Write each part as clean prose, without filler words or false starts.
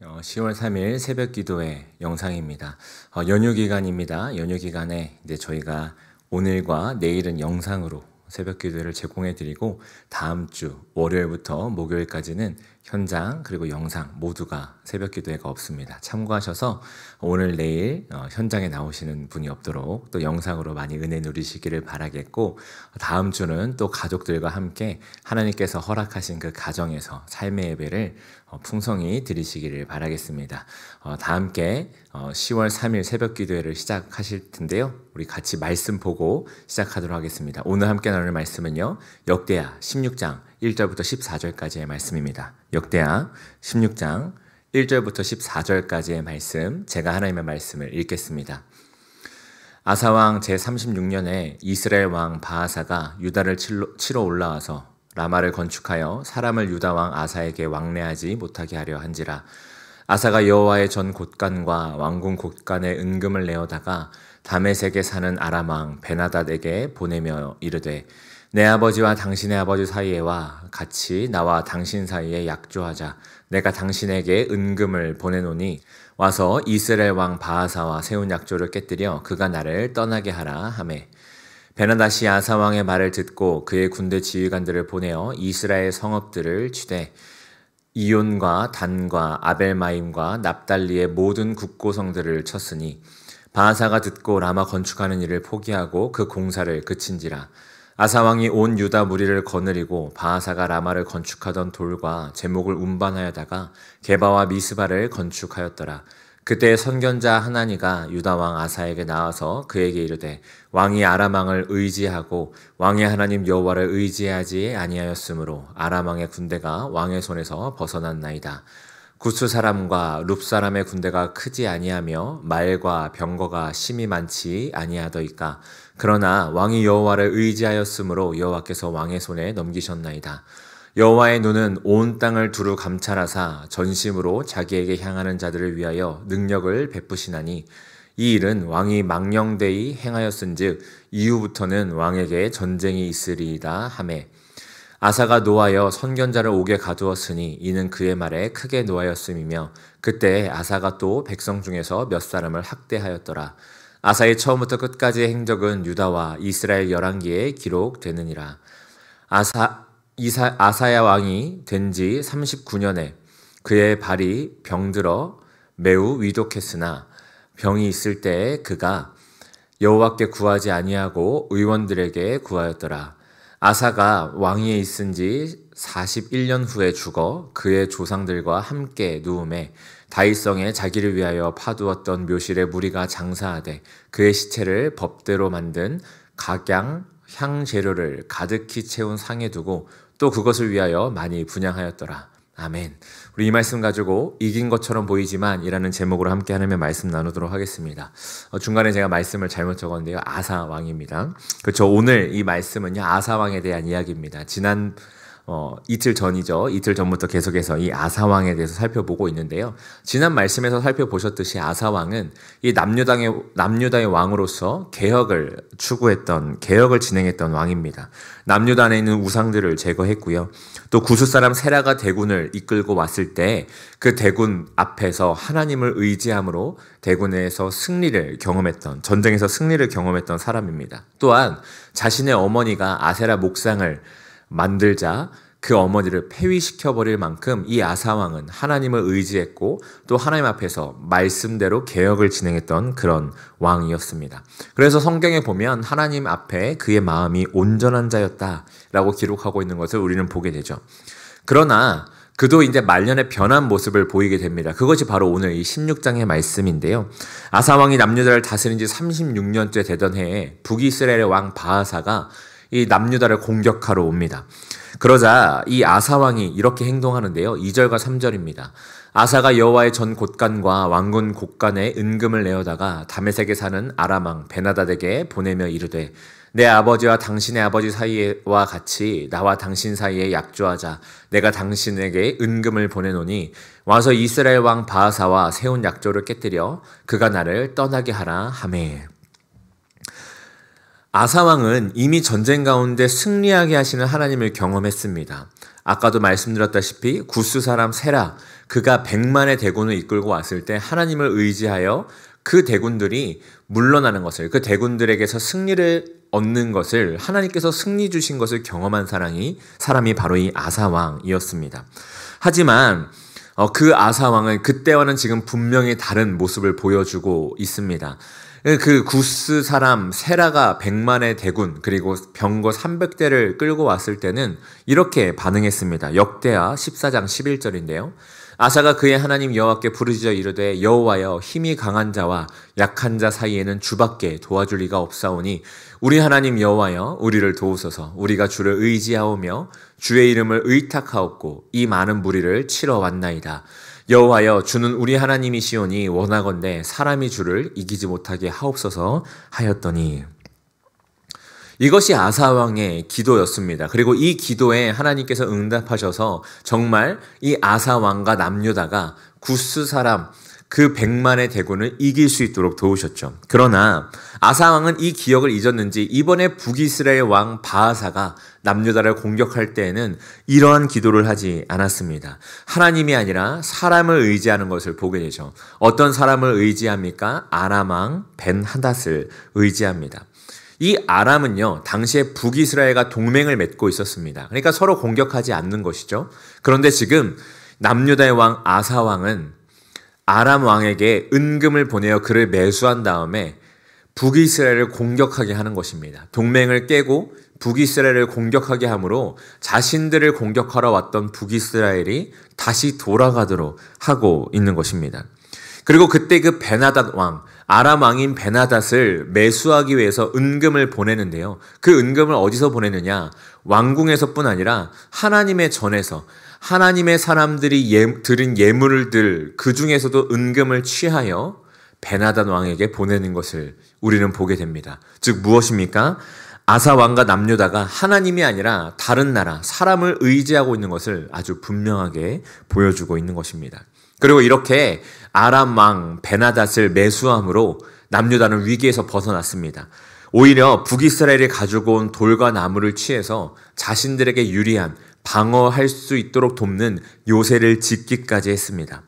10월 3일 새벽 기도회 영상입니다. 연휴 기간입니다. 연휴 기간에 이제 저희가 오늘과 내일은 영상으로 새벽 기도회를 제공해 드리고 다음 주 월요일부터 목요일까지는 현장 그리고 영상 모두가 새벽 기도회가 없습니다. 참고하셔서 오늘 내일 현장에 나오시는 분이 없도록 또 영상으로 많이 은혜 누리시기를 바라겠고, 다음 주는 또 가족들과 함께 하나님께서 허락하신 그 가정에서 삶의 예배를 풍성히 드리시기를 바라겠습니다. 다 함께 10월 3일 새벽 기도회를 시작하실 텐데요. 우리 같이 말씀 보고 시작하도록 하겠습니다. 오늘 함께 나눌 말씀은요, 역대하 16장 1절부터 14절까지의 말씀입니다. 역대하 16장 1절부터 14절까지의 말씀, 제가 하나님의 말씀을 읽겠습니다. 아사왕 제36년에 이스라엘 왕 바하사가 유다를 치러 올라와서 라마를 건축하여 사람을 유다왕 아사에게 왕래하지 못하게 하려 한지라. 아사가 여호와의 전 곳간과 왕궁 곳간에 은금을 내어다가 다메섹에 사는 아람왕 베나닷에게 보내며 이르되, 내 아버지와 당신의 아버지 사이에와 같이 나와 당신 사이에 약조하자. 내가 당신에게 은금을 보내노니 와서 이스라엘 왕 바하사와 세운 약조를 깨뜨려 그가 나를 떠나게 하라 하매, 베나닷이 아사왕의 말을 듣고 그의 군대 지휘관들을 보내어 이스라엘 성읍들을 치되 이온과 단과 아벨마임과 납달리의 모든 국고성들을 쳤으니, 바하사가 듣고 라마 건축하는 일을 포기하고 그 공사를 그친지라. 아사왕이 온 유다 무리를 거느리고 바하사가 라마를 건축하던 돌과 제목을 운반하여다가 게바와 미스바를 건축하였더라. 그때 선견자 하나니가 유다왕 아사에게 나와서 그에게 이르되, 왕이 아람왕을 의지하고 왕의 하나님 여호와를 의지하지 아니하였으므로 아람왕의 군대가 왕의 손에서 벗어났나이다. 구스 사람과 룹 사람의 군대가 크지 아니하며 말과 병거가 심히 많지 아니하더이까. 그러나 왕이 여호와를 의지하였으므로 여호와께서 왕의 손에 넘기셨나이다. 여호와의 눈은 온 땅을 두루 감찰하사 전심으로 자기에게 향하는 자들을 위하여 능력을 베푸시나니, 이 일은 왕이 망령되이 행하였은즉 이후부터는 왕에게 전쟁이 있으리이다 하매, 아사가 노하여 선견자를 옥에 가두었으니 이는 그의 말에 크게 노하였음이며, 그때 아사가 또 백성 중에서 몇 사람을 학대하였더라. 아사의 처음부터 끝까지의 행적은 유다와 이스라엘 열왕기에 기록되느니라. 아사야 왕이 된 지 39년에 그의 발이 병들어 매우 위독했으나, 병이 있을 때에 그가 여호와께 구하지 아니하고 의원들에게 구하였더라. 아사가 왕위에 있은 지 41년 후에 죽어 그의 조상들과 함께 누움에 다윗성에 자기를 위하여 파두었던 묘실의 무리가 장사하되 그의 시체를 법대로 만든 각양 향재료를 가득히 채운 상에 두고 또 그것을 위하여 많이 분향하였더라. 아멘. 우리 이 말씀 가지고 이긴 것처럼 보이지만 이라는 제목으로 함께 하나님의 말씀 나누도록 하겠습니다. 중간에 제가 말씀을 잘못 적었는데요, 아사 왕입니다. 그렇죠. 오늘 이 말씀은요, 아사 왕에 대한 이야기입니다. 지난 이틀 전이죠. 이틀 전부터 계속해서 이 아사왕에 대해서 살펴보고 있는데요. 지난 말씀에서 살펴보셨듯이 아사왕은 이 남유다의 왕으로서 개혁을 진행했던 왕입니다. 남유다 안에 있는 우상들을 제거했고요. 또 구스 사람 세라가 대군을 이끌고 왔을 때 그 대군 앞에서 하나님을 의지함으로 전쟁에서 승리를 경험했던 사람입니다. 또한 자신의 어머니가 아세라 목상을 만들자 그 어머니를 폐위시켜버릴 만큼 이 아사왕은 하나님을 의지했고 또 하나님 앞에서 말씀대로 개혁을 진행했던 그런 왕이었습니다. 그래서 성경에 보면 하나님 앞에 그의 마음이 온전한 자였다라고 기록하고 있는 것을 우리는 보게 되죠. 그러나 그도 이제 말년에 변한 모습을 보이게 됩니다. 그것이 바로 오늘 이 16장의 말씀인데요. 아사왕이 남유다를 다스린 지 36년째 되던 해에 북이스라엘의 왕 바하사가 이 남유다를 공격하러 옵니다. 그러자 이 아사왕이 이렇게 행동하는데요. 2절과 3절입니다. 아사가 여호와의 전 곳간과 왕군 곳간에 은금을 내어다가 다메섹에 사는 아람왕 베나닷에게 보내며 이르되, 내 아버지와 당신의 아버지 사이와 같이 나와 당신 사이에 약조하자. 내가 당신에게 은금을 보내노니 와서 이스라엘 왕 바하사와 세운 약조를 깨뜨려 그가 나를 떠나게 하라 하매. 아사왕은 이미 전쟁 가운데 승리하게 하시는 하나님을 경험했습니다. 아까도 말씀드렸다시피 구스 사람 세라, 그가 100만의 대군을 이끌고 왔을 때 하나님을 의지하여 그 대군들이 물러나는 것을, 그 대군들에게서 승리를 얻는 것을, 하나님께서 승리 주신 것을 경험한 사람이 바로 이 아사 왕이었습니다. 하지만 그 아사 왕은 그때와는 지금 분명히 다른 모습을 보여주고 있습니다. 그 구스 사람 세라가 100만의 대군 그리고 병거 300대를 끌고 왔을 때는 이렇게 반응했습니다. 역대하 14장 11절인데요. 아사가 그의 하나님 여호와께 부르짖어 이르되 여호와여 힘이 강한 자와 약한 자 사이에는 주밖에 도와줄 리가 없사오니 우리 하나님 여호와여 우리를 도우소서. 우리가 주를 의지하오며 주의 이름을 의탁하옵고 이 많은 무리를 치러 왔나이다. 여호와여 주는 우리 하나님이시오니 원하건대 사람이 주를 이기지 못하게 하옵소서 하였더니, 이것이 아사 왕의 기도였습니다. 그리고 이 기도에 하나님께서 응답하셔서 정말 이 아사 왕과 남유다가 구스 사람 그 100만의 대군을 이길 수 있도록 도우셨죠. 그러나 아사 왕은 이 기억을 잊었는지 이번에 북이스라엘 왕 바하사가 남유다를 공격할 때에는 이러한 기도를 하지 않았습니다. 하나님이 아니라 사람을 의지하는 것을 보게 되죠. 어떤 사람을 의지합니까? 아람 왕 벤하닷을 의지합니다. 이 아람은요, 당시에 북이스라엘과 동맹을 맺고 있었습니다. 그러니까 서로 공격하지 않는 것이죠. 그런데 지금 남유다의 왕 아사 왕은 아람 왕에게 은금을 보내어 그를 매수한 다음에 북이스라엘을 공격하게 하는 것입니다. 동맹을 깨고 북이스라엘을 공격하게 함으로 자신들을 공격하러 왔던 북이스라엘이 다시 돌아가도록 하고 있는 것입니다. 그리고 그때 그 베나닷 왕, 아람 왕인 베나닷을 매수하기 위해서 은금을 보내는데요. 그 은금을 어디서 보내느냐? 왕궁에서뿐 아니라 하나님의 전에서 하나님의 사람들이 드린 예물들 그 중에서도 은금을 취하여 베나닷 왕에게 보내는 것을 우리는 보게 됩니다. 즉 무엇입니까? 아사 왕과 남유다가 하나님이 아니라 다른 나라, 사람을 의지하고 있는 것을 아주 분명하게 보여주고 있는 것입니다. 그리고 이렇게 아람 왕 베나닷을 매수함으로 남유다는 위기에서 벗어났습니다. 오히려 북이스라엘이 가지고 온 돌과 나무를 취해서 자신들에게 유리한 방어할 수 있도록 돕는 요새를 짓기까지 했습니다.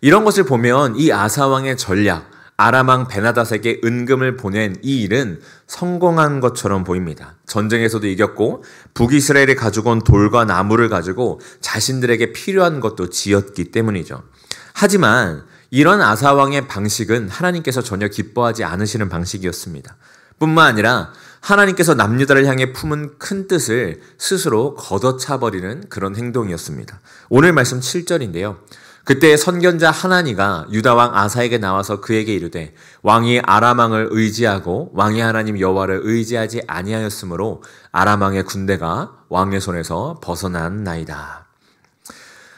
이런 것을 보면 이 아사 왕의 전략, 아람 왕 베나닷에게 은금을 보낸 이 일은 성공한 것처럼 보입니다. 전쟁에서도 이겼고 북이스라엘이 가지고 온 돌과 나무를 가지고 자신들에게 필요한 것도 지었기 때문이죠. 하지만 이런 아사 왕의 방식은 하나님께서 전혀 기뻐하지 않으시는 방식이었습니다. 뿐만 아니라 하나님께서 남유다를 향해 품은 큰 뜻을 스스로 걷어차버리는 그런 행동이었습니다. 오늘 말씀 7절인데요. 그때 선견자 하나니가 유다 왕 아사에게 나와서 그에게 이르되 왕이 아람 왕을 의지하고 왕의 하나님 여호와를 의지하지 아니하였으므로 아람 왕의 군대가 왕의 손에서 벗어났나이다.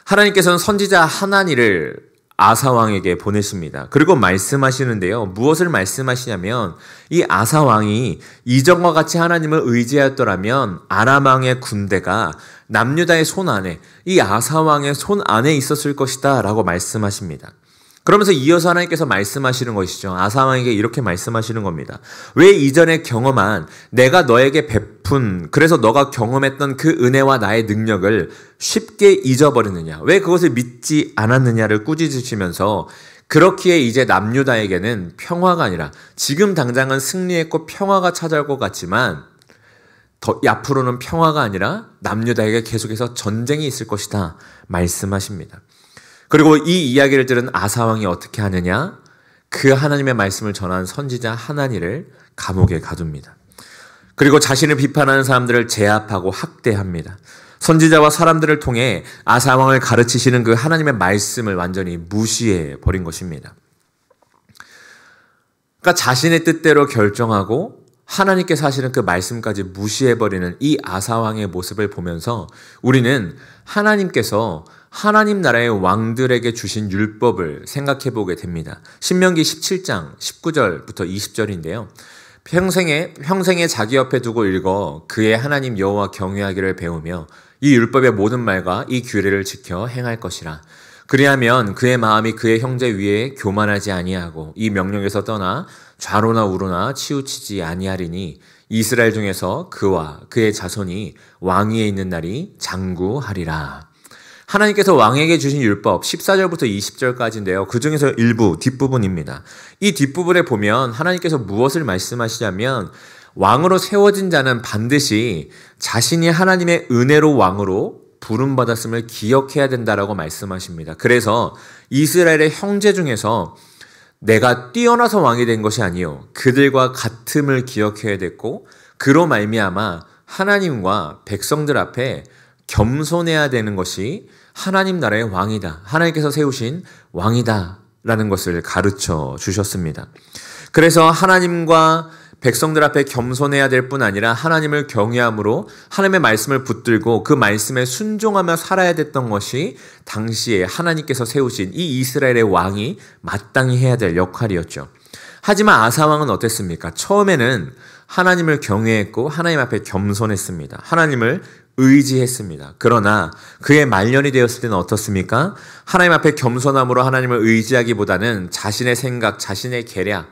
하나님께서는 선지자 하나니를 아사 왕에게 보내십니다. 그리고 말씀하시는데요. 무엇을 말씀하시냐면 이 아사 왕이 이전과 같이 하나님을 의지하였더라면 아람 왕의 군대가 남유다의 손 안에, 이 아사 왕의 손 안에 있었을 것이다 라고 말씀하십니다. 그러면서 이어서 하나님께서 말씀하시는 것이죠. 아사 왕에게 이렇게 말씀하시는 겁니다. 왜 이전에 경험한 내가 너에게 베푼, 그래서 너가 경험했던 그 은혜와 나의 능력을 쉽게 잊어버리느냐? 왜 그것을 믿지 않았느냐를 꾸짖으시면서 그렇기에 이제 남유다에게는 평화가 아니라 지금 당장은 승리했고 평화가 찾아올 것 같지만 앞으로는 평화가 아니라 남유다에게 계속해서 전쟁이 있을 것이다 말씀하십니다. 그리고 이 이야기를 들은 아사 왕이 어떻게 하느냐? 그 하나님의 말씀을 전한 선지자 하나니를 감옥에 가둡니다. 그리고 자신을 비판하는 사람들을 제압하고 학대합니다. 선지자와 사람들을 통해 아사 왕을 가르치시는 그 하나님의 말씀을 완전히 무시해 버린 것입니다. 그러니까 자신의 뜻대로 결정하고 하나님께서 하시는 그 말씀까지 무시해버리는 이 아사 왕의 모습을 보면서 우리는 하나님께서 하나님 나라의 왕들에게 주신 율법을 생각해 보게 됩니다. 신명기 17장 19절부터 20절인데요. 평생에 자기 옆에 두고 읽어 그의 하나님 여호와 경외하기를 배우며 이 율법의 모든 말과 이 규례를 지켜 행할 것이라. 그리하면 그의 마음이 그의 형제 위에 교만하지 아니하고 이 명령에서 떠나 좌로나 우로나 치우치지 아니하리니 이스라엘 중에서 그와 그의 자손이 왕위에 있는 날이 장구하리라. 하나님께서 왕에게 주신 율법 14절부터 20절까지인데요. 그 중에서 일부 뒷부분입니다. 이 뒷부분에 보면 하나님께서 무엇을 말씀하시냐면 왕으로 세워진 자는 반드시 자신이 하나님의 은혜로 왕으로 부름받았음을 기억해야 된다라고 말씀하십니다. 그래서 이스라엘의 형제 중에서 내가 뛰어나서 왕이 된 것이 아니요 그들과 같음을 기억해야 됐고 그로 말미암아 하나님과 백성들 앞에 겸손해야 되는 것이 하나님 나라의 왕이다. 하나님께서 세우신 왕이다 라는 것을 가르쳐 주셨습니다. 그래서 하나님과 백성들 앞에 겸손해야 될 뿐 아니라 하나님을 경외함으로 하나님의 말씀을 붙들고 그 말씀에 순종하며 살아야 됐던 것이 당시에 하나님께서 세우신 이 이스라엘의 왕이 마땅히 해야 될 역할이었죠. 하지만 아사 왕은 어땠습니까? 처음에는 하나님을 경외했고 하나님 앞에 겸손했습니다. 하나님을 의지했습니다. 그러나 그의 말년이 되었을 때는 어떻습니까? 하나님 앞에 겸손함으로 하나님을 의지하기보다는 자신의 생각, 자신의 계략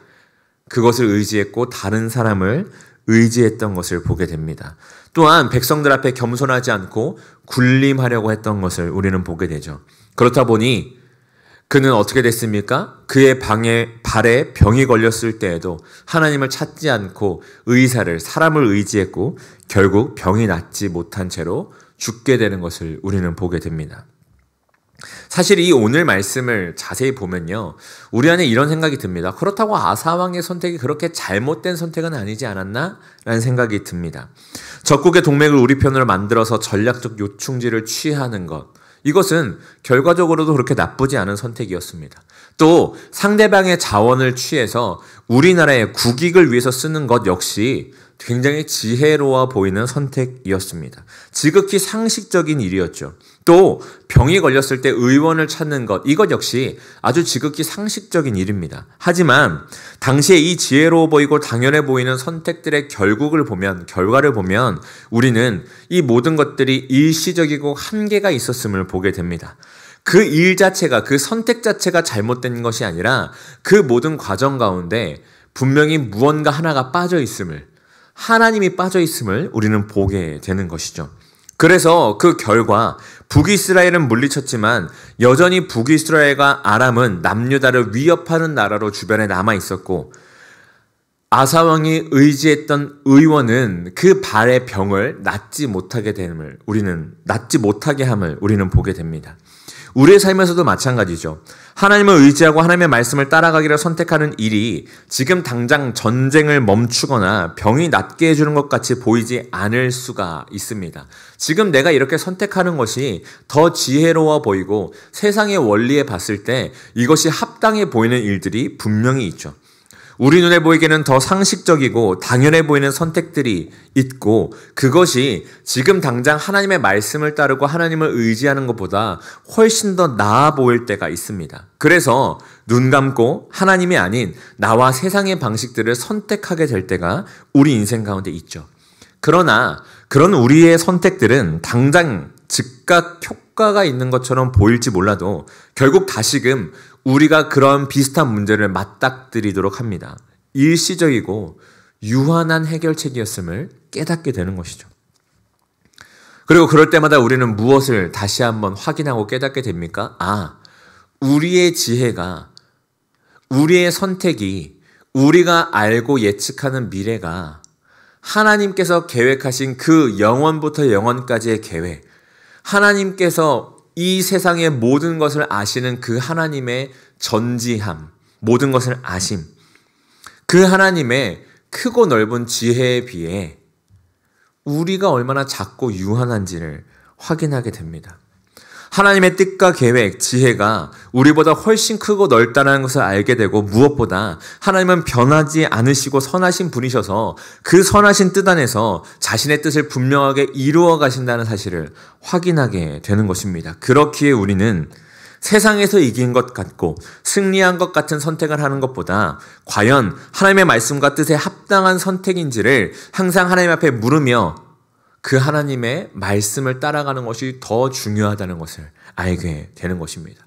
그것을 의지했고 다른 사람을 의지했던 것을 보게 됩니다. 또한 백성들 앞에 겸손하지 않고 군림하려고 했던 것을 우리는 보게 되죠. 그렇다 보니 그는 어떻게 됐습니까? 그의 발에 병이 걸렸을 때에도 하나님을 찾지 않고 사람을 의지했고 결국 병이 낫지 못한 채로 죽게 되는 것을 우리는 보게 됩니다. 사실 이 오늘 말씀을 자세히 보면요. 우리 안에 이런 생각이 듭니다. 그렇다고 아사 왕의 선택이 그렇게 잘못된 선택은 아니지 않았나? 라는 생각이 듭니다. 적국의 동맹을 우리 편으로 만들어서 전략적 요충지를 취하는 것. 이것은 결과적으로도 그렇게 나쁘지 않은 선택이었습니다. 또 상대방의 자원을 취해서 우리나라의 국익을 위해서 쓰는 것 역시 굉장히 지혜로워 보이는 선택이었습니다. 지극히 상식적인 일이었죠. 또 병이 걸렸을 때 의원을 찾는 것, 이것 역시 아주 지극히 상식적인 일입니다. 하지만 당시에 이 지혜로워 보이고 당연해 보이는 선택들의 결과를 보면 우리는 이 모든 것들이 일시적이고 한계가 있었음을 보게 됩니다. 그 일 자체가, 그 선택 자체가 잘못된 것이 아니라 그 모든 과정 가운데 분명히 무언가 하나가 빠져 있음을, 하나님이 빠져 있음을 우리는 보게 되는 것이죠. 그래서 그 결과 북이스라엘은 물리쳤지만 여전히 북이스라엘과 아람은 남유다를 위협하는 나라로 주변에 남아 있었고 아사 왕이 의지했던 의원은 그 발의 병을 낫지 못하게 함을 우리는 보게 됩니다. 우리의 삶에서도 마찬가지죠. 하나님을 의지하고 하나님의 말씀을 따라가기를 선택하는 일이 지금 당장 전쟁을 멈추거나 병이 낫게 해주는 것 같이 보이지 않을 수가 있습니다. 지금 내가 이렇게 선택하는 것이 더 지혜로워 보이고 세상의 원리에 봤을 때 이것이 합당해 보이는 일들이 분명히 있죠. 우리 눈에 보이기에는 더 상식적이고 당연해 보이는 선택들이 있고 그것이 지금 당장 하나님의 말씀을 따르고 하나님을 의지하는 것보다 훨씬 더 나아 보일 때가 있습니다. 그래서 눈 감고 하나님이 아닌 나와 세상의 방식들을 선택하게 될 때가 우리 인생 가운데 있죠. 그러나 그런 우리의 선택들은 당장 즉각 효과가 있는 것처럼 보일지 몰라도 결국 다시금 우리가 그런 비슷한 문제를 맞닥뜨리도록 합니다. 일시적이고 유한한 해결책이었음을 깨닫게 되는 것이죠. 그리고 그럴 때마다 우리는 무엇을 다시 한번 확인하고 깨닫게 됩니까? 우리의 지혜가, 우리의 선택이, 우리가 알고 예측하는 미래가 하나님께서 계획하신 그 영원부터 영원까지의 계획, 하나님께서 이 세상의 모든 것을 아시는 그 하나님의 전지함, 모든 것을 아심, 그 하나님의 크고 넓은 지혜에 비해 우리가 얼마나 작고 유한한지를 확인하게 됩니다. 하나님의 뜻과 계획, 지혜가 우리보다 훨씬 크고 넓다는 것을 알게 되고 무엇보다 하나님은 변하지 않으시고 선하신 분이셔서 그 선하신 뜻 안에서 자신의 뜻을 분명하게 이루어 가신다는 사실을 확인하게 되는 것입니다. 그렇기에 우리는 세상에서 이긴 것 같고 승리한 것 같은 선택을 하는 것보다 과연 하나님의 말씀과 뜻에 합당한 선택인지를 항상 하나님 앞에 물으며 그 하나님의 말씀을 따라가는 것이 더 중요하다는 것을 알게 되는 것입니다.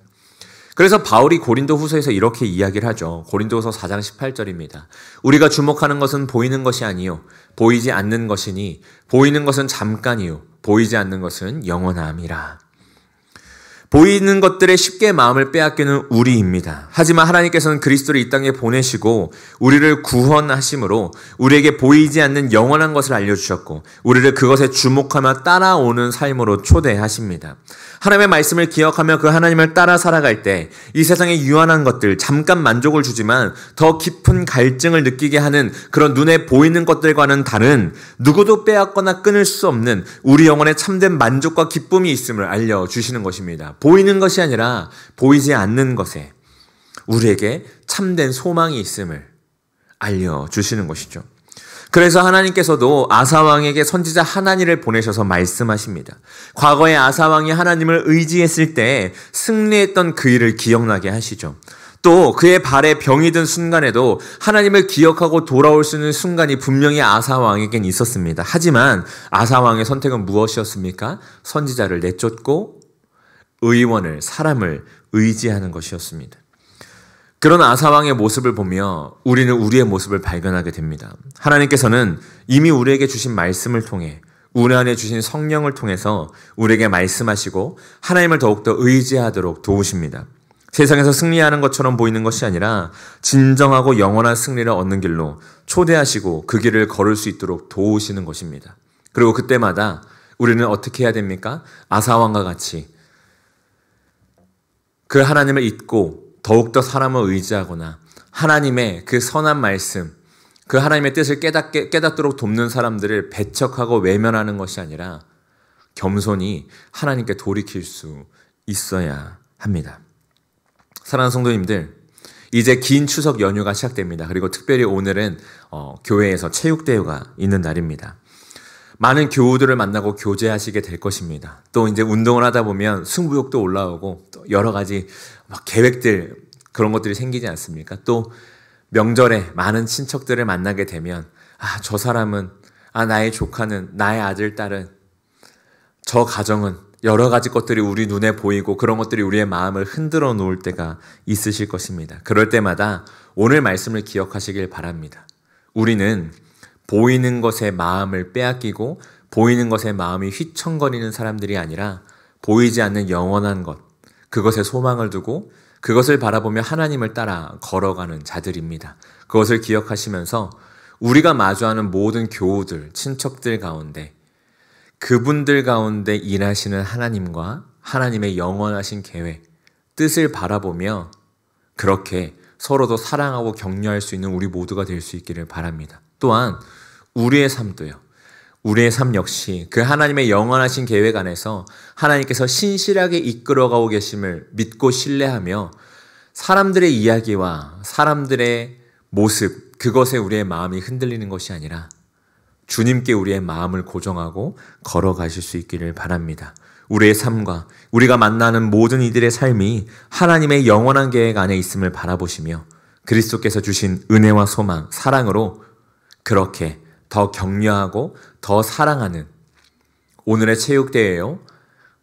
그래서 바울이 고린도 후서에서 이렇게 이야기를 하죠. 고린도후서 4장 18절입니다. 우리가 주목하는 것은 보이는 것이 아니요 보이지 않는 것이니 보이는 것은 잠깐이요 보이지 않는 것은 영원함이라. 보이는 것들에 쉽게 마음을 빼앗기는 우리입니다. 하지만 하나님께서는 그리스도를 이 땅에 보내시고 우리를 구원하심으로 우리에게 보이지 않는 영원한 것을 알려주셨고 우리를 그것에 주목하며 따라오는 삶으로 초대하십니다. 하나님의 말씀을 기억하며 그 하나님을 따라 살아갈 때 이 세상의 유한한 것들, 잠깐 만족을 주지만 더 깊은 갈증을 느끼게 하는 그런 눈에 보이는 것들과는 다른 누구도 빼앗거나 끊을 수 없는 우리 영혼의 참된 만족과 기쁨이 있음을 알려주시는 것입니다. 보이는 것이 아니라 보이지 않는 것에 우리에게 참된 소망이 있음을 알려주시는 것이죠. 그래서 하나님께서도 아사왕에게 선지자 하나니를 보내셔서 말씀하십니다. 과거에 아사왕이 하나님을 의지했을 때 승리했던 그 일을 기억나게 하시죠. 또 그의 발에 병이 든 순간에도 하나님을 기억하고 돌아올 수 있는 순간이 분명히 아사왕에겐 있었습니다. 하지만 아사왕의 선택은 무엇이었습니까? 선지자를 내쫓고 의원을, 사람을 의지하는 것이었습니다. 그런 아사왕의 모습을 보며 우리는 우리의 모습을 발견하게 됩니다. 하나님께서는 이미 우리에게 주신 말씀을 통해 우리 안에 주신 성령을 통해서 우리에게 말씀하시고 하나님을 더욱더 의지하도록 도우십니다. 세상에서 승리하는 것처럼 보이는 것이 아니라 진정하고 영원한 승리를 얻는 길로 초대하시고 그 길을 걸을 수 있도록 도우시는 것입니다. 그리고 그때마다 우리는 어떻게 해야 됩니까? 아사왕과 같이 그 하나님을 잊고 더욱더 사람을 의지하거나 하나님의 그 선한 말씀, 그 하나님의 뜻을 깨닫도록 돕는 사람들을 배척하고 외면하는 것이 아니라 겸손히 하나님께 돌이킬 수 있어야 합니다. 사랑하는 성도님들, 이제 긴 추석 연휴가 시작됩니다. 그리고 특별히 오늘은 교회에서 체육대회가 있는 날입니다. 많은 교우들을 만나고 교제하시게 될 것입니다. 또 이제 운동을 하다 보면 승부욕도 올라오고 또 여러 가지 계획들 그런 것들이 생기지 않습니까? 또 명절에 많은 친척들을 만나게 되면 저 사람은 나의 조카는 나의 아들 딸은 저 가정은 여러 가지 것들이 우리 눈에 보이고 그런 것들이 우리의 마음을 흔들어 놓을 때가 있으실 것입니다. 그럴 때마다 오늘 말씀을 기억하시길 바랍니다. 우리는 보이는 것에 마음을 빼앗기고 보이는 것에 마음이 휘청거리는 사람들이 아니라 보이지 않는 영원한 것, 그것에 소망을 두고 그것을 바라보며 하나님을 따라 걸어가는 자들입니다. 그것을 기억하시면서 우리가 마주하는 모든 교우들, 친척들 가운데 그분들 가운데 일하시는 하나님과 하나님의 영원하신 계획, 뜻을 바라보며 그렇게 서로도 사랑하고 격려할 수 있는 우리 모두가 될 수 있기를 바랍니다. 또한 우리의 삶도요. 우리의 삶 역시 그 하나님의 영원하신 계획 안에서 하나님께서 신실하게 이끌어가고 계심을 믿고 신뢰하며 사람들의 이야기와 사람들의 모습, 그것에 우리의 마음이 흔들리는 것이 아니라 주님께 우리의 마음을 고정하고 걸어가실 수 있기를 바랍니다. 우리의 삶과 우리가 만나는 모든 이들의 삶이 하나님의 영원한 계획 안에 있음을 바라보시며 그리스도께서 주신 은혜와 소망, 사랑으로 그렇게 더 격려하고 더 사랑하는 오늘의 체육대회요,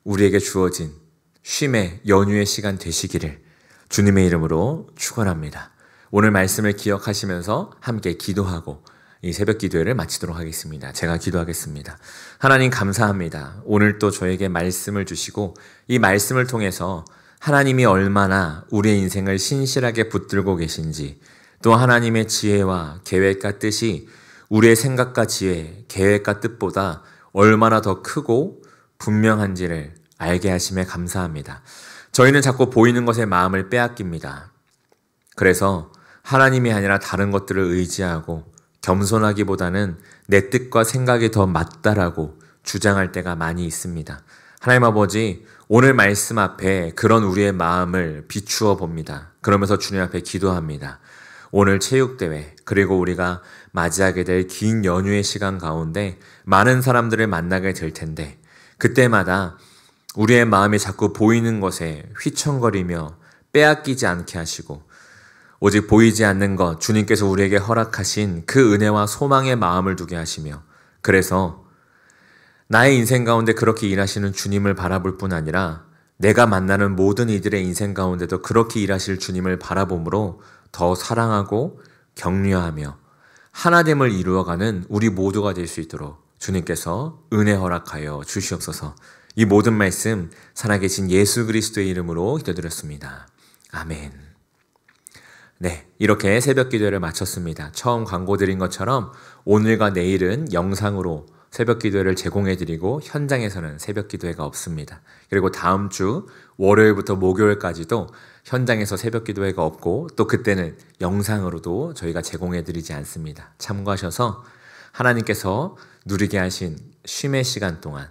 우리에게 주어진 쉼의 연휴의 시간 되시기를 주님의 이름으로 축원합니다. 오늘 말씀을 기억하시면서 함께 기도하고 이 새벽 기도회를 마치도록 하겠습니다. 제가 기도하겠습니다. 하나님 감사합니다. 오늘 또 저에게 말씀을 주시고 이 말씀을 통해서 하나님이 얼마나 우리의 인생을 신실하게 붙들고 계신지, 또 하나님의 지혜와 계획과 뜻이 우리의 생각과 지혜, 계획과 뜻보다 얼마나 더 크고 분명한지를 알게 하심에 감사합니다. 저희는 자꾸 보이는 것에 마음을 빼앗깁니다. 그래서 하나님이 아니라 다른 것들을 의지하고 겸손하기보다는 내 뜻과 생각이 더 맞다라고 주장할 때가 많이 있습니다. 하나님 아버지, 오늘 말씀 앞에 그런 우리의 마음을 비추어 봅니다. 그러면서 주님 앞에 기도합니다. 오늘 체육대회, 그리고 우리가 맞이하게 될 긴 연휴의 시간 가운데 많은 사람들을 만나게 될 텐데 그때마다 우리의 마음이 자꾸 보이는 것에 휘청거리며 빼앗기지 않게 하시고 오직 보이지 않는 것, 주님께서 우리에게 허락하신 그 은혜와 소망의 마음을 두게 하시며 그래서 나의 인생 가운데 그렇게 일하시는 주님을 바라볼 뿐 아니라 내가 만나는 모든 이들의 인생 가운데도 그렇게 일하실 주님을 바라봄으로 더 사랑하고 격려하며 하나됨을 이루어가는 우리 모두가 될 수 있도록 주님께서 은혜 허락하여 주시옵소서. 이 모든 말씀 살아계신 예수 그리스도의 이름으로 기도드렸습니다. 아멘. 네, 이렇게 새벽 기도를 마쳤습니다. 처음 광고 드린 것처럼 오늘과 내일은 영상으로 새벽 기도를 제공해드리고 현장에서는 새벽 기도회가 없습니다. 그리고 다음 주 월요일부터 목요일까지도 현장에서 새벽 기도회가 없고 또 그때는 영상으로도 저희가 제공해드리지 않습니다. 참고하셔서 하나님께서 누리게 하신 쉼의 시간 동안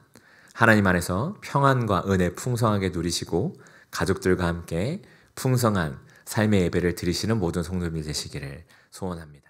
하나님 안에서 평안과 은혜 풍성하게 누리시고 가족들과 함께 풍성한 삶의 예배를 드리시는 모든 성도님이 되시기를 소원합니다.